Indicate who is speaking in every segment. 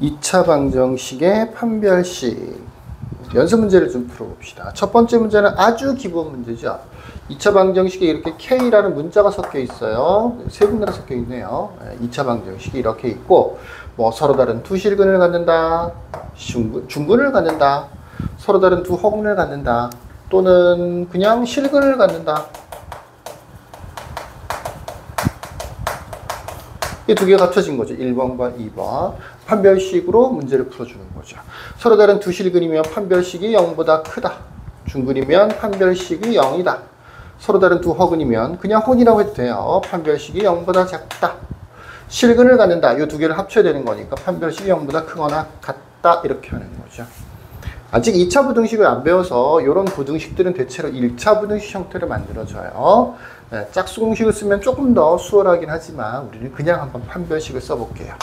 Speaker 1: 2차 방정식의 판별식 연습 문제를 좀 풀어봅시다. 첫 번째 문제는 아주 기본 문제죠. 2차 방정식에 이렇게 K라는 문자가 섞여 있어요. 세 군데나 섞여 있네요. 2차 방정식이 이렇게 있고 뭐 서로 다른 두 실근을 갖는다, 중근을 갖는다, 서로 다른 두 허근을 갖는다, 또는 그냥 실근을 갖는다. 이 두 개가 합쳐진 거죠. 1번과 2번. 판별식으로 문제를 풀어주는 거죠. 서로 다른 두 실근이면 판별식이 0보다 크다. 중근이면 판별식이 0이다. 서로 다른 두 허근이면 그냥 혼이라고 해도 돼요. 판별식이 0보다 작다. 실근을 갖는다. 이 두 개를 합쳐야 되는 거니까 판별식이 0보다 크거나 같다. 이렇게 하는 거죠. 아직 2차 부등식을 안 배워서 이런 부등식들은 대체로 1차 부등식 형태를 만들어줘요. 짝수공식을 쓰면 조금 더 수월하긴 하지만 우리는 그냥 한번 판별식을 써볼게요.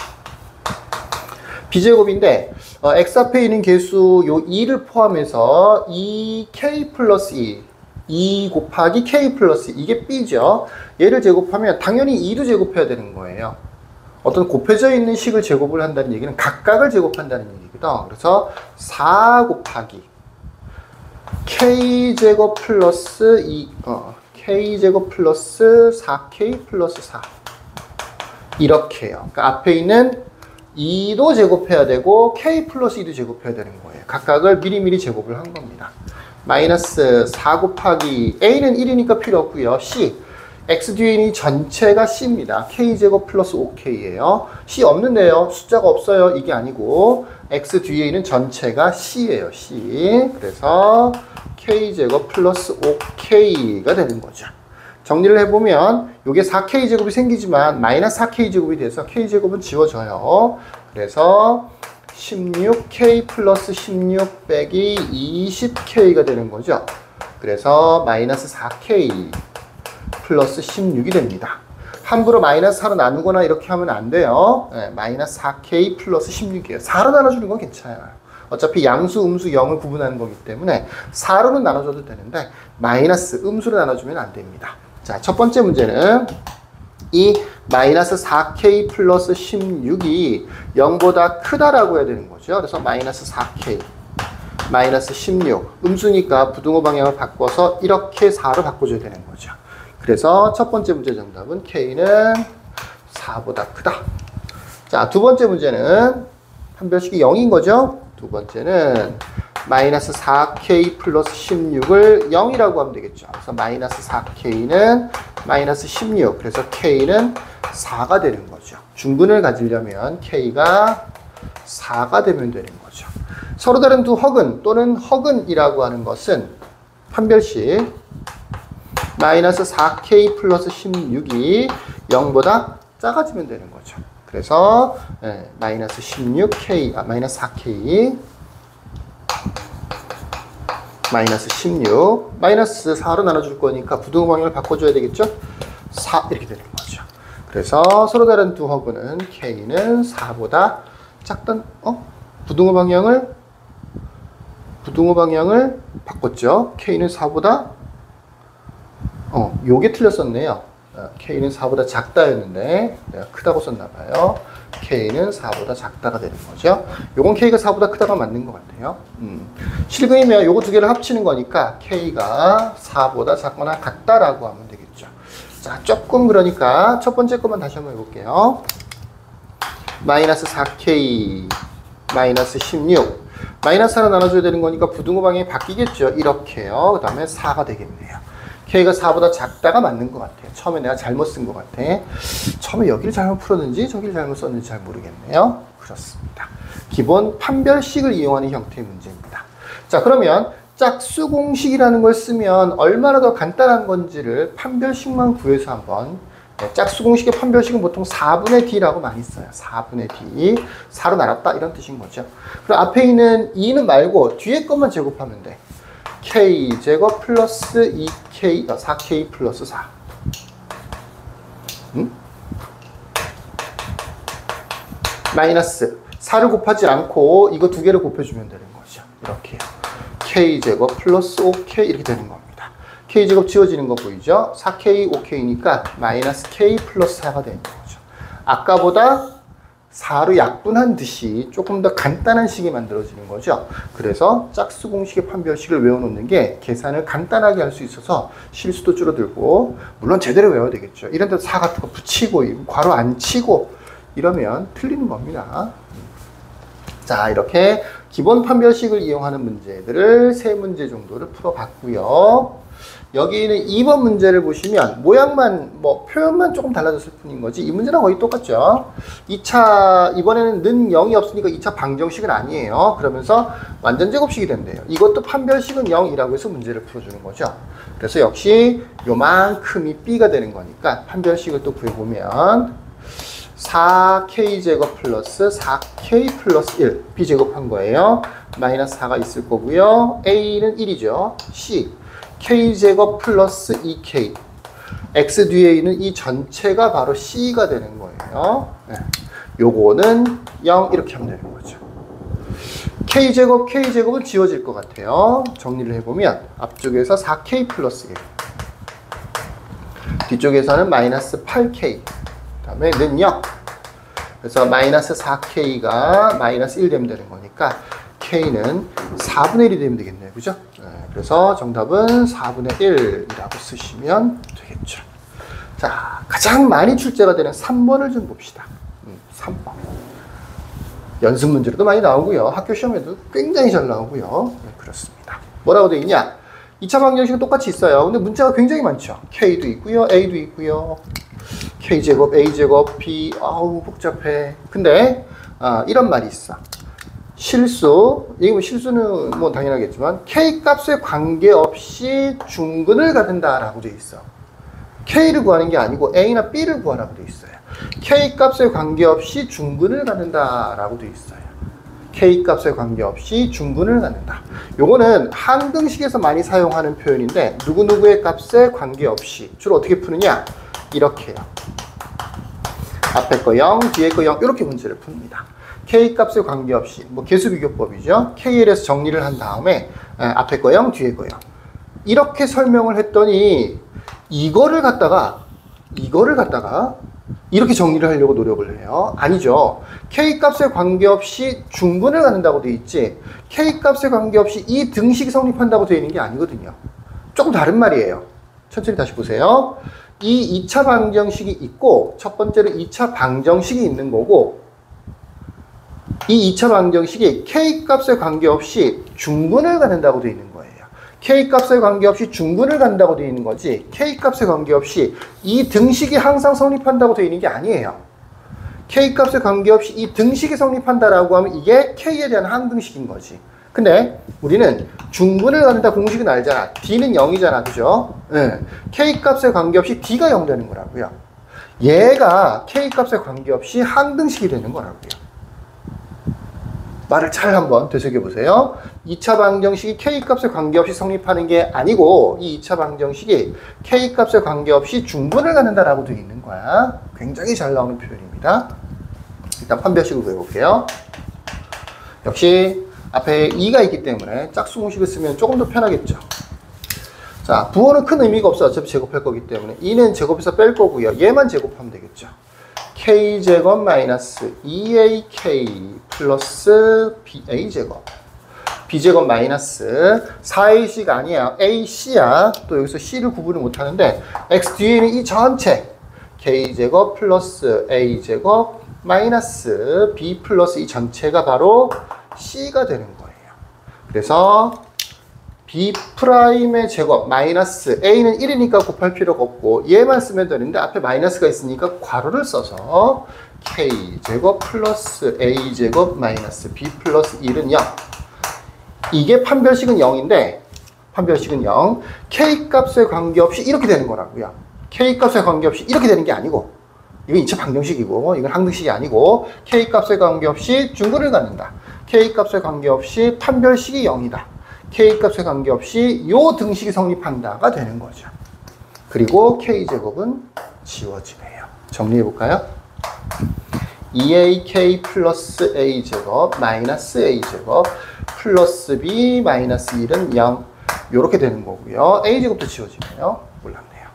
Speaker 1: B제곱인데 X 앞에 있는 개수 요 2를 포함해서 2K 플러스 2 곱하기 K 플러스 2 이게 B죠. 얘를 제곱하면 당연히 2도 제곱해야 되는 거예요. 어떤 곱해져 있는 식을 제곱을 한다는 얘기는 각각을 제곱한다는 얘기거든. 그래서 4 곱하기 K제곱 플러스 2 K제곱 플러스 4K 플러스 4 이렇게요. 그러니까 앞에 있는 2도 제곱해야 되고 K 플러스 2도 제곱해야 되는 거예요. 각각을 미리미리 제곱을 한 겁니다. 마이너스 4 곱하기 A는 1이니까 필요 없고요. C X 뒤에 있는 전체가 C입니다. K제곱 플러스 5K예요. C 없는데요. 숫자가 없어요. 이게 아니고 X 뒤에 있는 전체가 C예요. C. 그래서 K제곱 플러스 5K가 되는 거죠. 정리를 해보면 이게 4K제곱이 생기지만 마이너스 4K제곱이 돼서 K제곱은 지워져요. 그래서 16K 플러스 16 빼기 20K가 되는 거죠. 그래서 마이너스 4K 플러스 16이 됩니다. 함부로 마이너스 4로 나누거나 이렇게 하면 안 돼요. 마이너스 4K 플러스 16이에요. 4로 나눠주는 건 괜찮아요. 어차피 양수, 음수, 0을 구분하는 거기 때문에 4로는 나눠줘도 되는데 마이너스, 음수로 나눠주면 안 됩니다. 자, 첫 번째 문제는 이 마이너스 4K 플러스 16이 0보다 크다라고 해야 되는 거죠. 그래서 마이너스 4K 마이너스 16 음수니까 부등호 방향을 바꿔서 이렇게 4로 바꿔줘야 되는 거죠. 그래서 첫 번째 문제 정답은 K는 4보다 크다. 자, 두 번째 문제는 판별식이 0인 거죠. 두 번째는 마이너스 4K 플러스 16을 0이라고 하면 되겠죠. 그래서 마이너스 4K는 마이너스 16. 그래서 K는 4가 되는 거죠. 중근을 가지려면 K가 4가 되면 되는 거죠. 서로 다른 두 허근 또는 허근이라고 하는 것은 판별식 마이너스 4K 플러스 16이 0보다 작아지면 되는 거죠. 그래서 마이너스 16K, 마이너스 4K 마이너스 16 마이너스 4로 나눠줄 거니까 부등호 방향을 바꿔줘야 되겠죠. 4 이렇게 되는 거죠. 그래서 서로 다른 두 허근은 K는 4보다 작던 부등호 방향을 바꿨죠. K는 4보다 요게 틀렸었네요. K는 4보다 작다였는데 내가 크다고 썼나봐요. K는 4보다 작다가 되는 거죠. 요건 K가 4보다 크다가 맞는 것 같아요. 실근이면 요거 두 개를 합치는 거니까 K가 4보다 작거나 같다라고 하면 되겠죠. 자, 조금 그러니까 첫 번째 것만 다시 한번 해볼게요. 마이너스 4K 마이너스 16 마이너스 4로 나눠줘야 되는 거니까 부등호 방향이 바뀌겠죠. 이렇게요. 그 다음에 4가 되겠네요. K가 4보다 작다가 맞는 것 같아요. 처음에 내가 잘못 쓴 것 같아. 처음에 여기를 잘못 풀었는지 저기를 잘못 썼는지 잘 모르겠네요. 그렇습니다. 기본 판별식을 이용하는 형태의 문제입니다. 자, 그러면 짝수 공식이라는 걸 쓰면 얼마나 더 간단한 건지를 판별식만 구해서 한번 짝수 공식의 판별식은 보통 4분의 D라고 많이 써요. 4분의 D. 4로 나눴다 이런 뜻인 거죠. 그럼 앞에 있는 2는 말고 뒤에 것만 제곱하면 돼. K제곱 플러스 2K, 4K 플러스 4. 마이너스 4를 곱하지 않고 이거 두 개를 곱해주면 되는 거죠. 이렇게요. K제곱 플러스 5K 이렇게 되는 겁니다. K제곱 지워지는 거 보이죠? 4K, 5K니까 마이너스 K 플러스 4가 되는 거죠. 아까보다 4로 약분한 듯이 조금 더 간단한 식이 만들어지는 거죠. 그래서 짝수 공식의 판별식을 외워놓는 게 계산을 간단하게 할 수 있어서 실수도 줄어들고, 물론 제대로 외워야 되겠죠. 이런 데서 4 같은 거 붙이고 괄호 안 치고 이러면 틀리는 겁니다. 자, 이렇게 기본 판별식을 이용하는 문제들을 3문제 정도를 풀어봤고요. 여기는 2번 문제를 보시면 모양만, 표현만 조금 달라졌을 뿐인 거지 이 문제랑 거의 똑같죠. 2차, 이번에는 는 0이 없으니까 2차 방정식은 아니에요. 그러면서 완전 제곱식이 된대요. 이것도 판별식은 0이라고 해서 문제를 풀어주는 거죠. 그래서 역시 요만큼이 B가 되는 거니까 판별식을 또 구해보면 4K제곱 플러스 4K 플러스 1 B제곱한 거예요. 마이너스 4가 있을 거고요. A는 1이죠. C K제곱 플러스 2K X 뒤에 있는 이 전체가 바로 C가 되는 거예요. 네. 요거는 0 이렇게 하면 되는 거죠. K제곱은 지워질 것 같아요. 정리를 해보면 앞쪽에서 4K 플러스 1 뒤쪽에서는 마이너스 8K 그 다음에 는 0 그래서 마이너스 4K가 마이너스 1 되면 되는 거니까 K는 4분의 1이 되면 되겠네요. 그죠? 네, 그래서 정답은 4분의 1이라고 쓰시면 되겠죠. 자, 가장 많이 출제가 되는 3번을 좀 봅시다. 3번. 연습 문제로도 많이 나오고요. 학교 시험에도 굉장히 잘 나오고요. 네, 그렇습니다. 뭐라고 되어 있냐? 2차 방정식은 똑같이 있어요. 근데 문자가 굉장히 많죠. K도 있고요. A도 있고요. K제곱, A제곱, B, 아우 복잡해. 근데 이런 말이 있어. 실수, 이게 뭐 실수는 뭐 당연하겠지만 K 값에 관계없이 중근을 갖는다 라고 되어 있어. K를 구하는 게 아니고 A나 B를 구하라고 되어 있어요. K 값에 관계없이 중근을 갖는다 라고 되어 있어요. K 값에 관계없이 중근을 갖는다. 요거는 항등식에서 많이 사용하는 표현인데 누구누구의 값에 관계없이 주로 어떻게 푸느냐? 이렇게요. 앞에 거 0, 뒤에 거 0 이렇게 문제를 풉니다. K 값에 관계없이 개수비교법이죠. KL에서 정리를 한 다음에 앞에 거 0, 뒤에 거 0 이렇게 설명을 했더니 이거를 갖다가 이렇게 정리를 하려고 노력을 해요. 아니죠. K 값에 관계없이 중근을 갖는다고 돼 있지 K 값에 관계없이 이 등식이 성립한다고 되어 있는 게 아니거든요. 조금 다른 말이에요. 천천히 다시 보세요. 이 2차 방정식이 있고 첫 번째로 2차 방정식이 있는 거고 이 2차 방정식이 K 값에 관계없이 중근을 갖는다고 되어 있는 거예요. K 값에 관계없이 중근을 갖는다고 되어 있는 거지 K 값에 관계없이 이 등식이 항상 성립한다고 되어 있는 게 아니에요. K 값에 관계없이 이 등식이 성립한다라고 하면 이게 K에 대한 항등식인 거지. 근데 우리는 중근을 갖는다 공식은 알잖아. D는 0이잖아. 그죠? 네. K 값에 관계없이 D가 0 되는 거라고요. 얘가 K 값에 관계없이 항등식이 되는 거라고요. 말을 잘 한번 되새겨보세요. 2차 방정식이 K 값에 관계없이 성립하는 게 아니고 이 2차 방정식이 K 값에 관계없이 중근을 갖는다라고 되어 있는 거야. 굉장히 잘 나오는 표현입니다. 일단 판별식을 구해볼게요. 역시 앞에 2가 있기 때문에 짝수 공식을 쓰면 조금 더 편하겠죠. 자, 부호는 큰 의미가 없어. 어차피 제곱할 거기 때문에 2는 제곱해서 뺄 거고요. 얘만 제곱하면 되겠죠. K제곱 마이너스 2AK 플러스 BA제곱 B제곱 마이너스 4AC가 아니에요. AC야. 또 여기서 C를 구분을 못하는데 X 뒤에 있는 이 전체 K제곱 플러스 A제곱 마이너스 B 플러스 이 전체가 바로 C가 되는 거예요. 그래서 B 프라임의 제곱 마이너스 A는 1이니까 곱할 필요가 없고 얘만 쓰면 되는데 앞에 마이너스가 있으니까 괄호를 써서 K제곱 플러스 A제곱 마이너스 B 플러스 1은 0. 이게 판별식은 0인데 판별식은 0. K 값에 관계없이 이렇게 되는 거라고요. K 값에 관계없이 이렇게 되는 게 아니고 이건 2차 방정식이고 이건 항등식이 아니고 K 값에 관계없이 중근을 갖는다. K 값에 관계없이 판별식이 0이다. K 값에 관계없이 요 등식이 성립한다가 되는 거죠. 그리고 K제곱은 지워지네요. 정리해볼까요? 2AK 플러스 A제곱 마이너스 A제곱 플러스 B 마이너스 1은 0 요렇게 되는 거고요. A제곱도 지워지네요. 몰랐네요.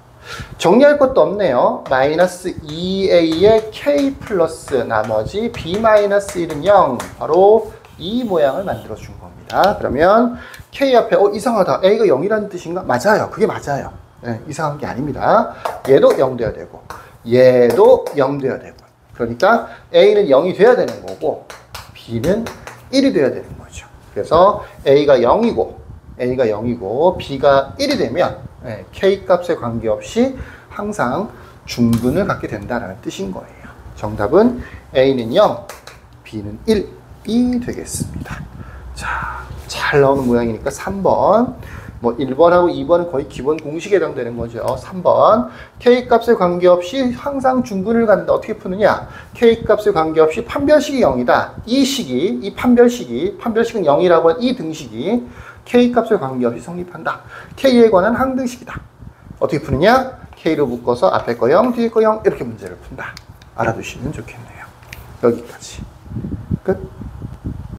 Speaker 1: 정리할 것도 없네요. 마이너스 2a의 k 플러스 나머지 b 마이너스 1은 0. 바로 이 모양을 만들어 준 겁니다. 그러면 k 앞에 이상하다. a가 0이라는 뜻인가? 맞아요. 그게 맞아요. 네, 이상한 게 아닙니다. 얘도 0 돼야 되고 얘도 0 돼야 되고 그러니까 a는 0이 돼야 되는 거고 b는 1이 돼야 되는 거죠. 그래서 a가 0이고 b가 1이 되면 k 값에 관계없이 항상 중근을 갖게 된다는 뜻인 거예요. 정답은 a는 0, b는 1이 되겠습니다. 자, 잘 나오는 모양이니까 3번. 뭐 1번하고 2번은 거의 기본 공식에 해당되는 거죠. 3번. k 값에 관계없이 항상 중근을 갖는다. 어떻게 푸느냐? k 값에 관계없이 판별식이 0이다. 이 판별식은 0이라고 한 이 등식이 k 값에 관계없이 성립한다. k에 관한 항등식이다. 어떻게 푸느냐? k로 묶어서 앞에 거 0, 뒤에 거 0 이렇게 문제를 푼다. 알아두시면 좋겠네요. 여기까지. 끝.